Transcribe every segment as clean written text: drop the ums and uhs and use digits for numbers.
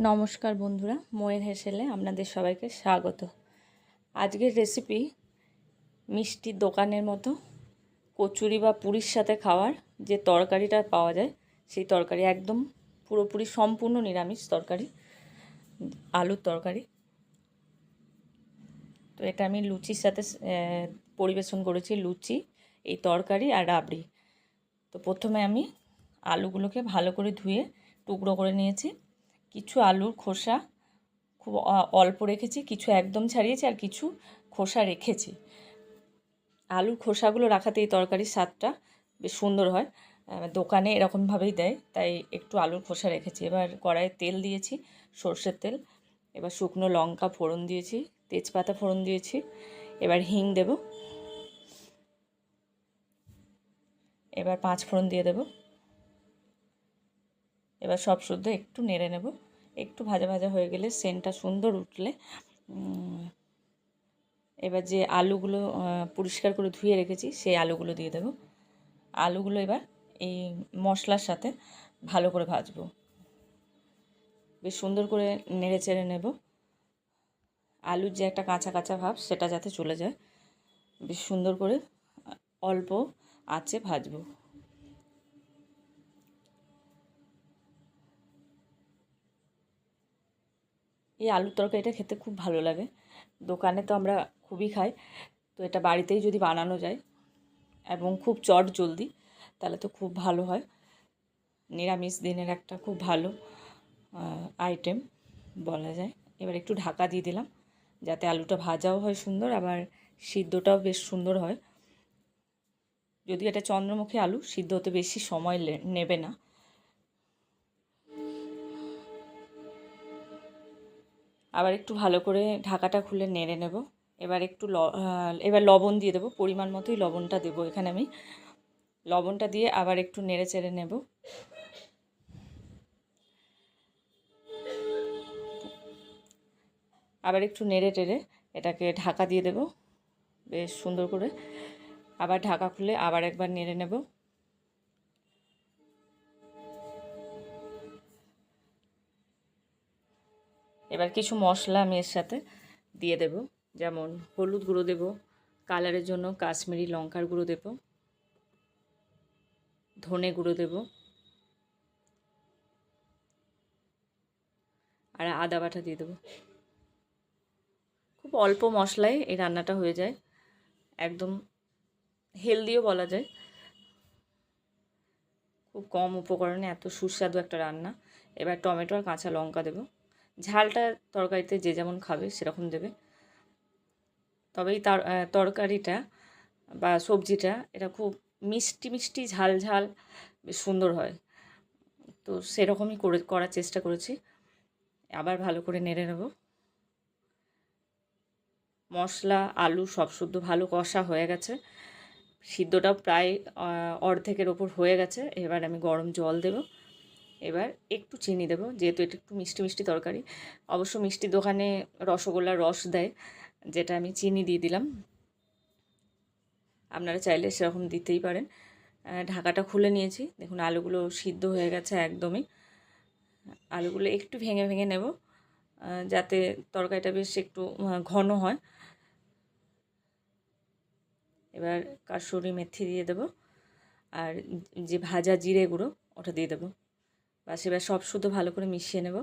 নমস্কার বন্ধুরা, ময়ের হেসেলে আপনাদের সবাইকে স্বাগত। আজকের রেসিপি মিষ্টির দোকানের মতো কচুরি বা পুরির সাথে খাওয়ার যে তরকারিটা পাওয়া যায়, সেই তরকারি একদম পুরোপুরি সম্পূর্ণ নিরামিষ তরকারি, আলুর তরকারি। তো এটা আমি লুচির সাথে পরিবেশন করেছি, লুচি, এই তরকারি আর রাবড়ি। তো প্রথমে আমি আলুগুলোকে ভালো করে ধুয়ে টুকরো করে নিয়েছি। কিছু আলুর খোসা খুব অল্প রেখেছি, কিছু একদম ছাড়িয়েছি আর কিছু খোসা রেখেছি। আলুর খোসাগুলো রাখাতে এই তরকারির স্বাদটা বেশ সুন্দর হয়। দোকানে এরকমভাবেই দেয়, তাই একটু আলুর খোসা রেখেছি। এবার কড়াইয়ে তেল দিয়েছি, সর্ষের তেল। এবার শুকনো লঙ্কা ফোড়ন দিয়েছি, তেজপাতা ফোড়ন দিয়েছি। এবার হিং দেব, এবার 5 ফোড়ন দিয়ে দেব। এবার সব শুদ্ধ একটু নেড়ে নেব। একটু ভাজা ভাজা হয়ে গেলে, সেন্টটা সুন্দর উঠলে, এবার যে আলুগুলো পরিষ্কার করে ধুয়ে রেখেছি সেই আলুগুলো দিয়ে দেব। আলুগুলো এবার এই মশলার সাথে ভালো করে ভাজবো, বেশ সুন্দর করে নেড়ে চেড়ে নেব। আলুর যে একটা কাঁচা কাঁচা ভাব, সেটা যাতে চলে যায়, বেশ সুন্দর করে অল্প আঁচে ভাজবো। এই আলুর তরকারিটা খেতে খুব ভালো লাগে। দোকানে তো আমরা খুবই খাই, তো এটা বাড়িতেই যদি বানানো যায় এবং খুব চট জলদি, তাহলে তো খুব ভালো হয়। নিরামিষ দিনের একটা খুব ভালো আইটেম বলা যায়। এবার একটু ঢাকা দিয়ে দিলাম, যাতে আলুটা ভাজাও হয় সুন্দর, আবার সিদ্ধটাও বেশ সুন্দর হয়। যদি এটা চন্দ্রমুখী আলু, সিদ্ধ হতে বেশি সময় নেবে না। আবার একটু ভালো করে ঢাকাটা খুলে নেড়ে নেব। এবার একটু এবার লবণ দিয়ে দেবো, পরিমাণ মতোই লবণটা দেবো এখানে আমি। লবণটা দিয়ে আবার একটু নেড়ে চেড়ে নেব। আবার একটু নেড়ে টেড়ে এটাকে ঢাকা দিয়ে দেব বেশ সুন্দর করে। আবার ঢাকা খুলে আবার একবার নেড়ে নেব। এবার কিছু মশলা আমি এর সাথে দিয়ে দেব, যেমন হলুদ গুঁড়ো দেব, কালারের জন্য কাশ্মীরি লঙ্কার গুঁড়ো দেব, ধনে গুঁড়ো দেব, আর আদা বাটা দিয়ে দেবো। খুব অল্প মশলায় এই রান্নাটা হয়ে যায়, একদম হেলদিও বলা যায়। খুব কম উপকরণে এত সুস্বাদু একটা রান্না। এবার টমেটো আর কাঁচা লঙ্কা দেব। ঝালটা তরকারিতে যে যেমন খাবে সেরকম দেবে, তবে এই তরকারিটা বা সবজিটা এটা খুব মিষ্টি মিষ্টি ঝাল ঝাল বেশ সুন্দর হয়। তো সেরকমই করার চেষ্টা করেছি। আবার ভালো করে নেড়ে নেব। মশলা আলু সব শুদ্ধ ভালো কষা হয়ে গেছে, সিদ্ধটাও প্রায় অর্ধেকের ওপর হয়ে গেছে। এবার আমি গরম জল দেব। এবার একটু চিনি দেব, যেহেতু এটা একটু মিষ্টি মিষ্টি তরকারি। অবশ্য মিষ্টির দোকানে রসগোল্লার রস দেয়, যেটা আমি চিনি দিয়ে দিলাম। আপনারা চাইলে সেরকম দিতেই পারেন। ঢাকাটা খুলে নিয়েছি, দেখুন আলুগুলো সিদ্ধ হয়ে গেছে একদমই। আলুগুলো একটু ভেঙে ভেঙে নেব, যাতে তরকারিটা বেশ একটু ঘন হয়। এবার কাসুরি মেথি দিয়ে দেব, আর যে ভাজা জিরে গুঁড়ো ওটা দিয়ে দেবো। বাস এবার সব শুদ্ধ ভালো করে মিশিয়ে নেব।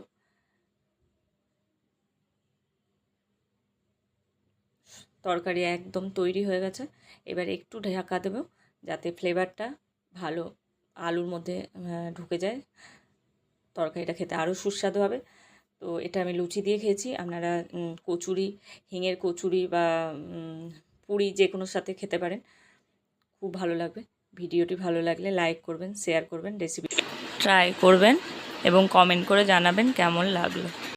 তরকারি একদম তৈরি হয়ে গেছে। এবার একটু ঢাকা দেব, যাতে ফ্লেভারটা ভালো আলুর মধ্যে ঢুকে যায়, তরকারিটা খেতে আরও সুস্বাদু হবে। তো এটা আমি লুচি দিয়ে খেয়েছি। আপনারা কচুরি, হিঙের কচুরি বা পুরি যে কোনোর সাথে খেতে পারেন, খুব ভালো লাগবে। ভিডিওটি ভালো লাগলে লাইক করবেন, শেয়ার করবেন, রেসিপি ট্রাই করবেন এবং কমেন্ট করে জানাবেন কেমন লাগলো।